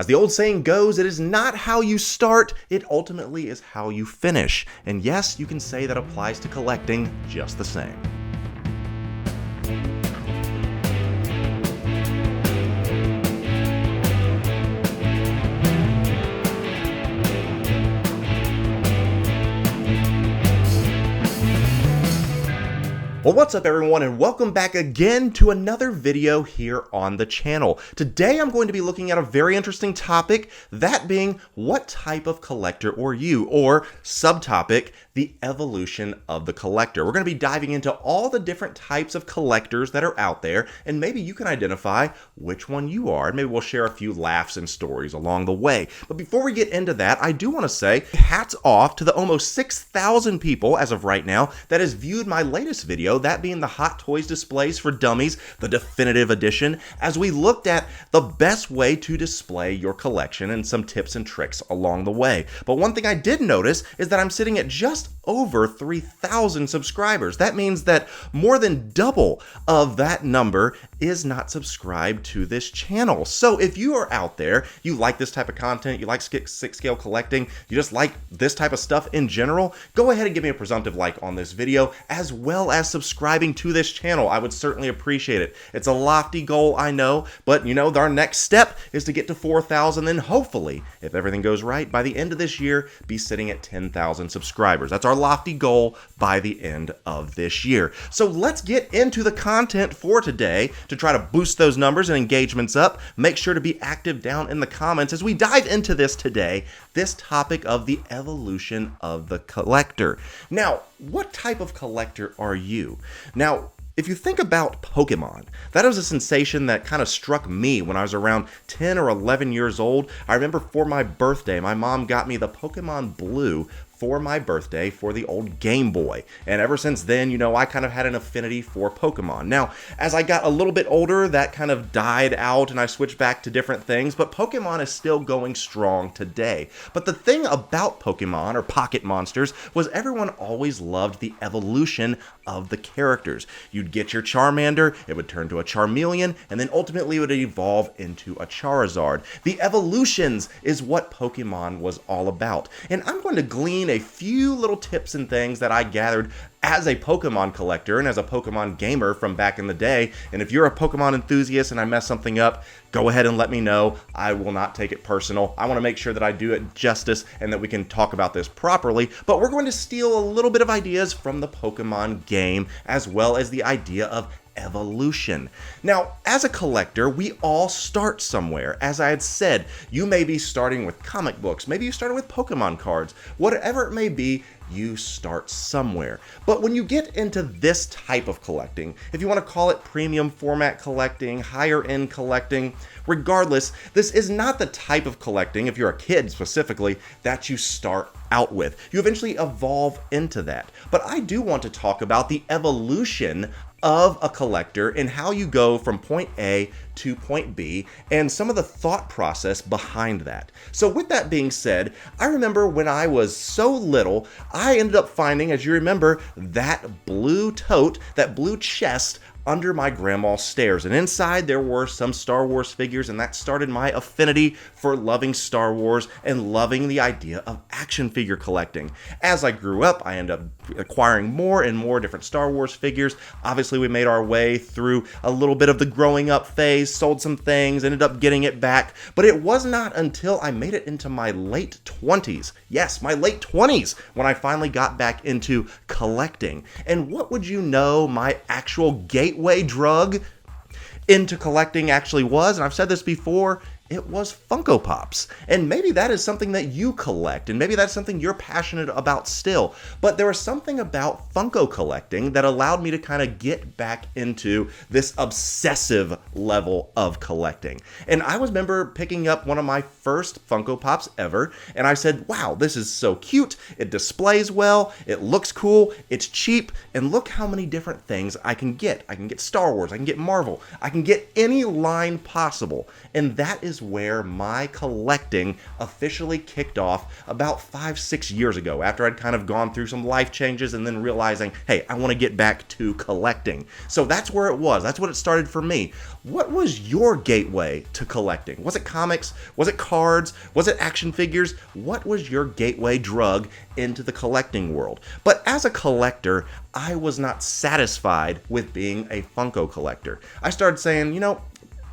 As the old saying goes, it is not how you start, it ultimately is how you finish. And yes, you can say that applies to collecting just the same. Well, what's up everyone, and welcome back again to another video here on the channel. Today I'm going to be looking at a very interesting topic, that being what type of collector are you, or subtopic, the evolution of the collector. We're going to be diving into all the different types of collectors that are out there, and maybe you can identify which one you are, and maybe we'll share a few laughs and stories along the way. But before we get into that, I do want to say hats off to the almost 6,000 people as of right now that has viewed my latest video, that being the Hot Toys Displays for Dummies, the definitive edition, as we looked at the best way to display your collection and some tips and tricks along the way. But one thing I did notice is that I'm sitting at just over 3,000 subscribers. That means that more than double of that number is not subscribed to this channel. So if you are out there, you like this type of content, you like six scale collecting, you just like this type of stuff in general, go ahead and give me a presumptive like on this video, as well as subscribing to this channel. I would certainly appreciate it. It's a lofty goal, I know, but you know, our next step is to get to 4,000, and hopefully, if everything goes right, by the end of this year, be sitting at 10,000 subscribers. That's our lofty goal by the end of this year. So let's get into the content for today to try to boost those numbers and engagements up. Make sure to be active down in the comments as we dive into this today, this topic of the evolution of the collector. Now, what type of collector are you? Now, if you think about Pokemon, that was a sensation that kind of struck me when I was around 10 or 11 years old. I remember for my birthday, my mom got me the Pokemon Blue for my birthday for the old Game Boy. And ever since then, you know, I kind of had an affinity for Pokemon. Now, as I got a little bit older, that kind of died out and I switched back to different things, but Pokemon is still going strong today. But the thing about Pokemon, or Pocket Monsters, was everyone always loved the evolution of the characters. You'd get your Charmander, it would turn to a Charmeleon, and then ultimately it would evolve into a Charizard. The evolutions is what Pokemon was all about. And I'm going to glean a few little tips and things that I gathered as a Pokemon collector and as a Pokemon gamer from back in the day. And if you're a Pokemon enthusiast and I mess something up, go ahead and let me know. I will not take it personal. I want to make sure that I do it justice and that we can talk about this properly. But we're going to steal a little bit of ideas from the Pokemon game, as well as the idea of evolution. Now, as a collector, we all start somewhere. As I had said, you may be starting with comic books, maybe you started with Pokemon cards, whatever it may be, you start somewhere. But when you get into this type of collecting, if you want to call it premium format collecting, higher end collecting, regardless, this is not the type of collecting, if you're a kid specifically, that you start out with. You eventually evolve into that. But I do want to talk about the evolution of a collector and how you go from point A to point B and some of the thought process behind that. So with that being said, I remember when I was so little, I ended up finding, as you remember, that blue tote, that blue chest under my grandma's stairs, and inside there were some Star Wars figures, and that started my affinity for loving Star Wars and loving the idea of action figure collecting. As I grew up, I ended up acquiring more and more different Star Wars figures. Obviously, we made our way through a little bit of the growing up phase, sold some things, ended up getting it back, but it was not until I made it into my late 20s, yes, my late 20s, when I finally got back into collecting. And what would you know my actual gateway drug into collecting actually was? And I've said this before, it was Funko Pops. And maybe that is something that you collect, and maybe that's something you're passionate about still. But there was something about Funko collecting that allowed me to kind of get back into this obsessive level of collecting. And I remember picking up one of my first Funko Pops ever, and I said, wow, this is so cute, it displays well, it looks cool, it's cheap, and look how many different things I can get. I can get Star Wars, I can get Marvel, I can get any line possible. And that is is where my collecting officially kicked off about 5-6 years ago, after I'd kind of gone through some life changes and then realizing, hey, I want to get back to collecting. So that's where it was. That's what it started for me. What was your gateway to collecting? Was it comics? Was it cards? Was it action figures? What was your gateway drug into the collecting world? But as a collector, I was not satisfied with being a Funko collector. I started saying,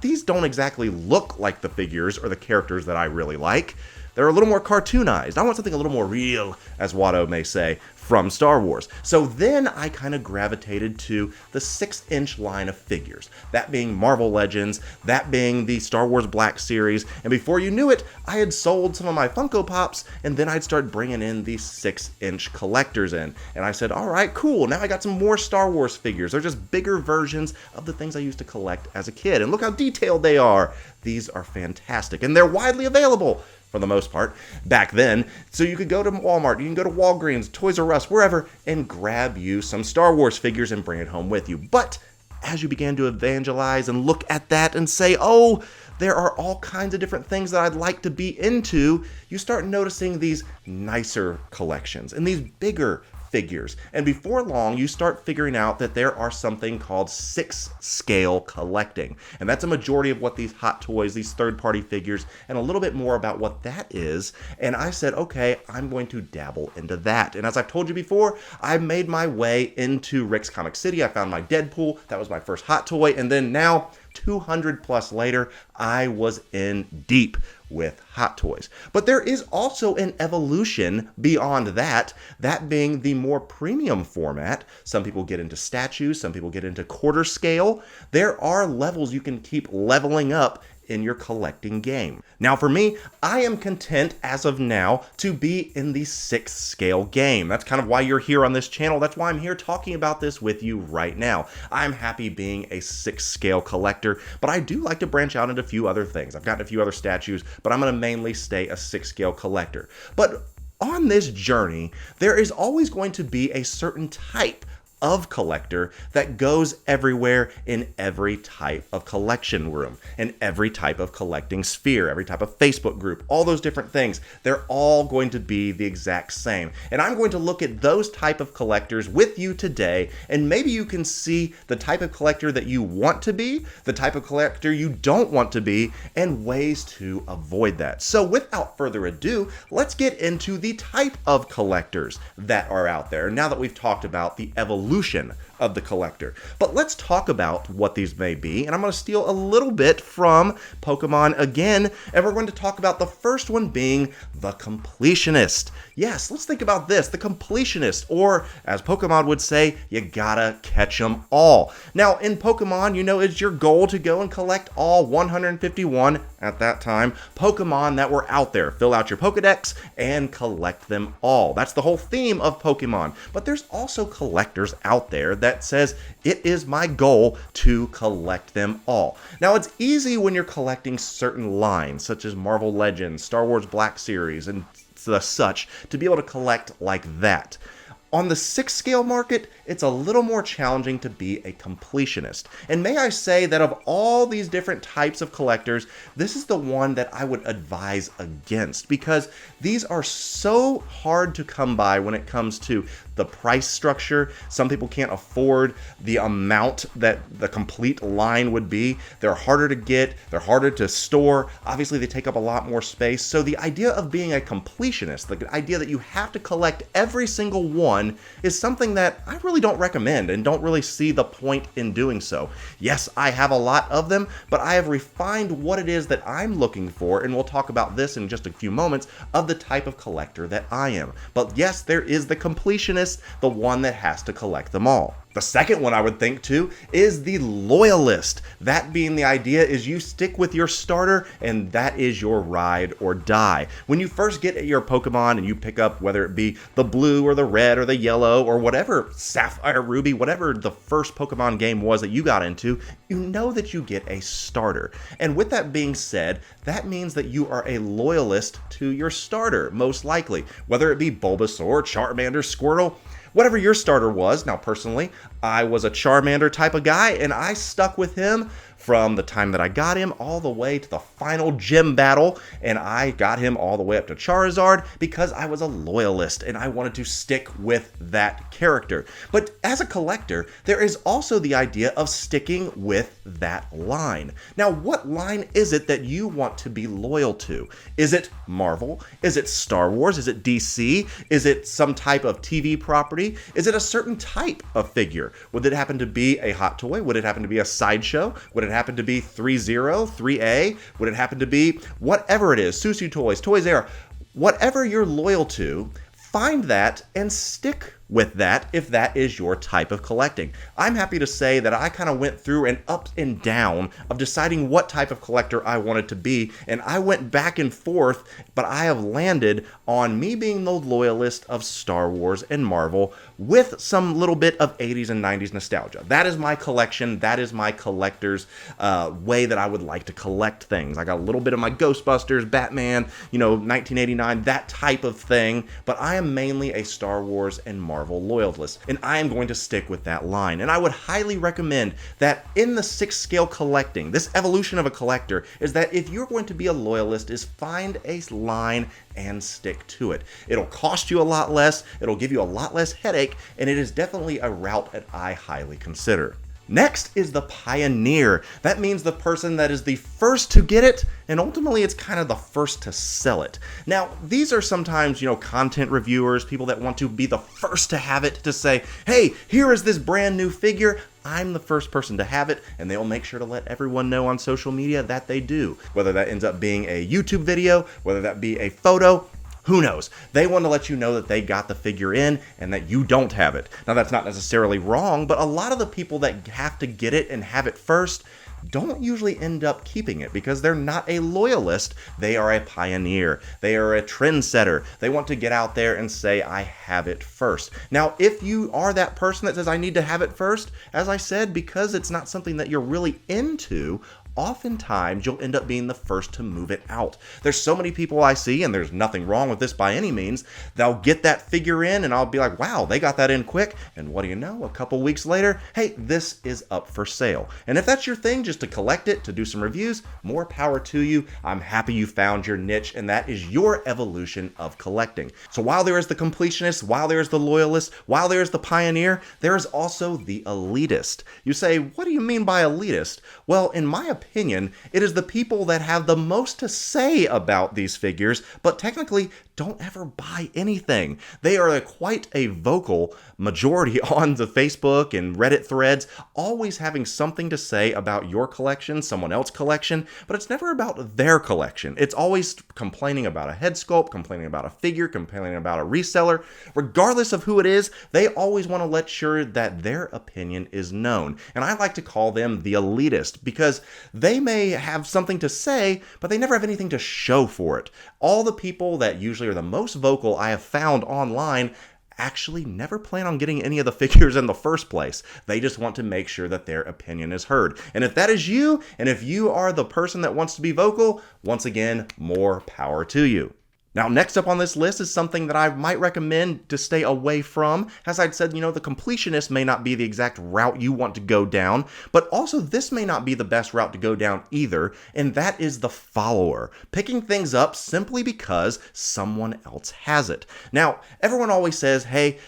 these don't exactly look like the figures or the characters that I really like. They're a little more cartoonized. I want something a little more real, as Watto may say, from Star Wars. So then I kind of gravitated to the 6-inch line of figures, that being Marvel Legends, that being the Star Wars Black Series, and before you knew it, I had sold some of my Funko Pops, and then I'd start bringing in these 6-inch collectors in, and I said, all right, cool, now I got some more Star Wars figures. They're just bigger versions of the things I used to collect as a kid, and look how detailed they are. These are fantastic, and they're widely available for the most part, back then. So you could go to Walmart, you can go to Walgreens, Toys R Us, wherever, and grab you some Star Wars figures and bring it home with you. But as you began to evangelize and look at that and say, oh, there are all kinds of different things that I'd like to be into, you start noticing these nicer collections and these bigger figures. And before long, you start figuring out that there are something called 6-scale collecting. And that's a majority of what these Hot Toys, these third-party figures, and a little bit more about what that is. And I said, okay, I'm going to dabble into that. And as I've told you before, I made my way into Rick's Comic City. I found my Deadpool. That was my first Hot Toy. And then now, 200 plus later, I was in deep with Hot Toys. But there is also an evolution beyond that, that being the more premium format. Some people get into statues, some people get into quarter scale. There are levels you can keep leveling up in your collecting game. Now for me, I am content as of now to be in the 6-scale game. That's kind of why you're here on this channel. That's why I'm here talking about this with you right now. I'm happy being a 6-scale collector, but I do like to branch out into a few other things. I've gotten a few other statues, but I'm gonna mainly stay a 6-scale collector. But on this journey, there is always going to be a certain type of collector that goes everywhere in every type of collection room, in every type of collecting sphere, every type of Facebook group, all those different things. They're all going to be the exact same. And I'm going to look at those type of collectors with you today, and maybe you can see the type of collector that you want to be, the type of collector you don't want to be, and ways to avoid that. So without further ado, let's get into the type of collectors that are out there. Now that we've talked about the evolution of the collector. But let's talk about what these may be, and I'm going to steal a little bit from Pokemon again, and we're going to talk about the first one being the completionist. Yes, let's think about this, the completionist, or as Pokemon would say, you gotta catch them all. Now in Pokemon, it's your goal to go and collect all 151, at that time, Pokemon that were out there. Fill out your Pokedex and collect them all. That's the whole theme of Pokemon. But there's also collectors out there that says, it is my goal to collect them all. Now it's easy when you're collecting certain lines, such as Marvel Legends, Star Wars Black Series, and the such, to be able to collect like that. On the 6-scale market, it's a little more challenging to be a completionist. And may I say that of all these different types of collectors, this is the one that I would advise against, because these are so hard to come by when it comes to the price structure. Some people can't afford the amount that the complete line would be. They're harder to get, they're harder to store. Obviously, they take up a lot more space. So the idea of being a completionist, the idea that you have to collect every single one, is something that I really don't recommend and don't really see the point in doing so. Yes, I have a lot of them, but I have refined what it is that I'm looking for, and we'll talk about this in just a few moments, of the type of collector that I am. But yes, there is the completionist, the one that has to collect them all. The second one I would think too is the loyalist. That being the idea is you stick with your starter and that is your ride or die. When you first get your Pokemon and you pick up, whether it be the blue or the red or the yellow or whatever, Sapphire, Ruby, whatever the first Pokemon game was that you got into, you know that you get a starter. And with that being said, that means that you are a loyalist to your starter, most likely. Whether it be Bulbasaur, Charmander, Squirtle, whatever your starter was. Now, personally, I was a Charmander type of guy, and I stuck with him from the time that I got him all the way to the final gym battle, and I got him all the way up to Charizard because I was a loyalist and I wanted to stick with that character. But as a collector, there is also the idea of sticking with that line. Now, what line is it that you want to be loyal to? Is it Marvel? Is it Star Wars? Is it DC? Is it some type of TV property? Is it a certain type of figure? Would it happen to be a hot toy? Would it happen to be a sideshow? Would it happen to be 3-0, 3A? Would it happen to be whatever it is, Susu Toys, Toys R, whatever you're loyal to, find that and stick with that if that is your type of collecting. I'm happy to say that I kind of went through an up and down of deciding what type of collector I wanted to be, and I went back and forth, but I have landed on me being the loyalist of Star Wars and Marvel with some little bit of 80s and 90s nostalgia. That is my collection. That is my collector's way that I would like to collect things. I got a little bit of my Ghostbusters, Batman, 1989, that type of thing, but I am mainly a Star Wars and Marvel loyalist, and I am going to stick with that line. And I would highly recommend that in the 6 scale collecting, this evolution of a collector is that if you're going to be a loyalist, is find a line and stick to it. It'll cost you a lot less, it'll give you a lot less headache, and it is definitely a route that I highly consider. Next is the pioneer. That means the person that is the first to get it, and ultimately it's kind of the first to sell it. Now, these are sometimes, content reviewers, people that want to be the first to have it, to say, hey, here is this brand new figure, I'm the first person to have it, and they'll make sure to let everyone know on social media that they do. Whether that ends up being a YouTube video, whether that be a photo, who knows? They want to let you know that they got the figure in and that you don't have it. Now, that's not necessarily wrong, but a lot of the people that have to get it and have it first don't usually end up keeping it because they're not a loyalist. They are a pioneer. They are a trendsetter. They want to get out there and say, I have it first. Now, if you are that person that says, I need to have it first, as I said, because it's not something that you're really into, oftentimes you'll end up being the first to move it out. There's so many people I see, and there's nothing wrong with this by any means, they'll get that figure in and I'll be like, wow, they got that in quick. And what do you know? A couple weeks later, hey, this is up for sale. And if that's your thing, just to collect it, to do some reviews, more power to you. I'm happy you found your niche, and that is your evolution of collecting. So while there is the completionist, while there is the loyalist, while there is the pioneer, there is also the elitist. You say, what do you mean by elitist? Well, in my opinion, it is the people that have the most to say about these figures, but technically don't ever buy anything. They are quite a vocal majority on the Facebook and Reddit threads, always having something to say about your collection, someone else's collection, but it's never about their collection. It's always complaining about a head sculpt, complaining about a figure, complaining about a reseller. Regardless of who it is, they always want to let sure that their opinion is known. And I like to call them the elitist because they may have something to say, but they never have anything to show for it. All the people that usually are the most vocal I have found online actually never plan on getting any of the figures in the first place. They just want to make sure that their opinion is heard. And if that is you, and if you are the person that wants to be vocal, once again, more power to you. Now, next up on this list is something that I might recommend to stay away from. As I'd said, the completionist may not be the exact route you want to go down, but also this may not be the best route to go down either, and that is the follower. Picking things up simply because someone else has it. Now, everyone always says, hey,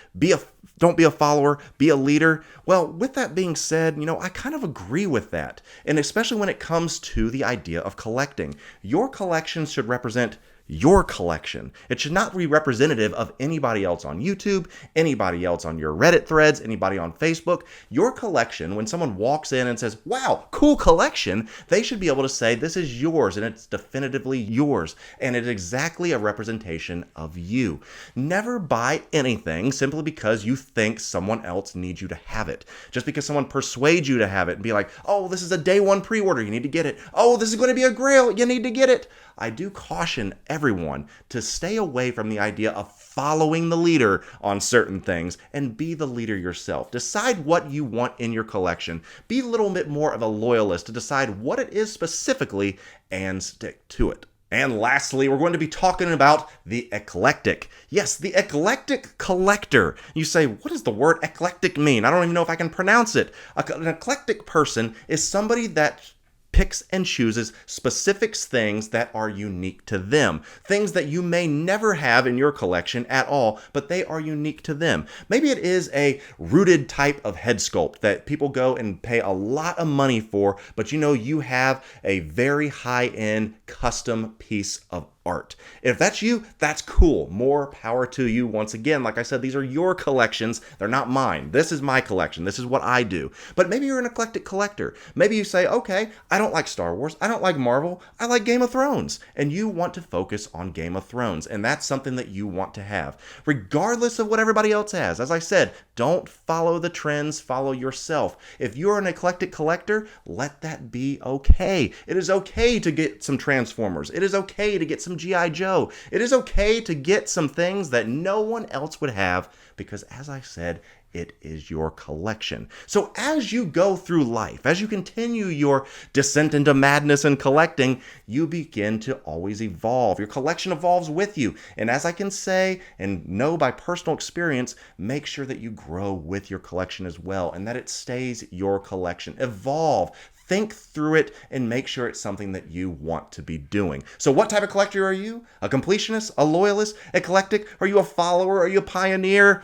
don't be a follower, be a leader. Well, with that being said, I kind of agree with that. And especially when it comes to the idea of collecting. Your collection should represent your collection. It should not be representative of anybody else on YouTube, anybody else on your Reddit threads, anybody on Facebook. Your collection, when someone walks in and says, wow, cool collection, they should be able to say, this is yours, and it's definitively yours, and it's exactly a representation of you. Never buy anything simply because you think someone else needs you to have it. Just because someone persuades you to have it and be like, oh, this is a day one pre-order, you need to get it. Oh, this is going to be a grail, you need to get it. I do caution everyone to stay away from the idea of following the leader on certain things and be the leader yourself. Decide what you want in your collection. Be a little bit more of a loyalist to decide what it is specifically and stick to it. And lastly, we're going to be talking about the eclectic. Yes, the eclectic collector. You say, what does the word eclectic mean? I don't even know if I can pronounce it. An eclectic person is somebody that picks and chooses specific things that are unique to them. Things that you may never have in your collection at all, but they are unique to them. Maybe it is a rooted type of head sculpt that people go and pay a lot of money for, but you have a very high-end custom piece of art. If that's you, that's cool. More power to you. Once again, like I said, these are your collections. They're not mine. This is my collection. This is what I do. But maybe you're an eclectic collector. Maybe you say, okay, I don't like Star Wars. I don't like Marvel. I like Game of Thrones. And you want to focus on Game of Thrones. And that's something that you want to have, regardless of what everybody else has. As I said, don't follow the trends. Follow yourself. If you're an eclectic collector, let that be okay. It is okay to get some Transformers. It is okay to get some G.I. Joe. It is okay to get some things that no one else would have because, as I said, it is your collection. So as you go through life, as you continue your descent into madness and collecting, you begin to always evolve. Your collection evolves with you. And as I can say and know by personal experience, make sure that you grow with your collection as well and that it stays your collection. Evolve. Think through it and make sure it's something that you want to be doing. So what type of collector are you? A completionist? A loyalist? Eclectic? Are you a follower? Are you a pioneer?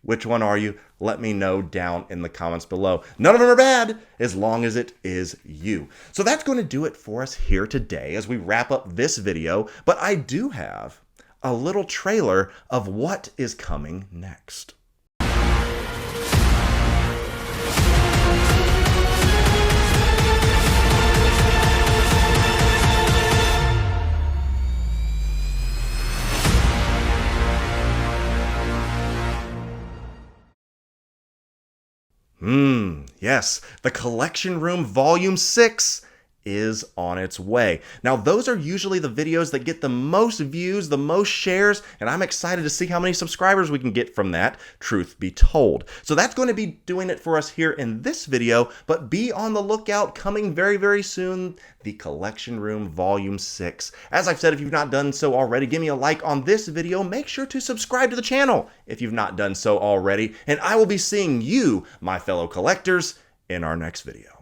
Which one are you? Let me know down in the comments below. None of them are bad as long as it is you. So that's going to do it for us here today as we wrap up this video. But I do have a little trailer of what is coming next. Yes, the Collection Room Volume 6 is on its way. Now, those are usually the videos that get the most views, the most shares, and I'm excited to see how many subscribers we can get from that, truth be told. So that's going to be doing it for us here in this video, but be on the lookout, coming very, very soon, the Collection Room Volume 6. As I've said, if you've not done so already, give me a like on this video. Make sure to subscribe to the channel if you've not done so already, and I will be seeing you, my fellow collectors, in our next video.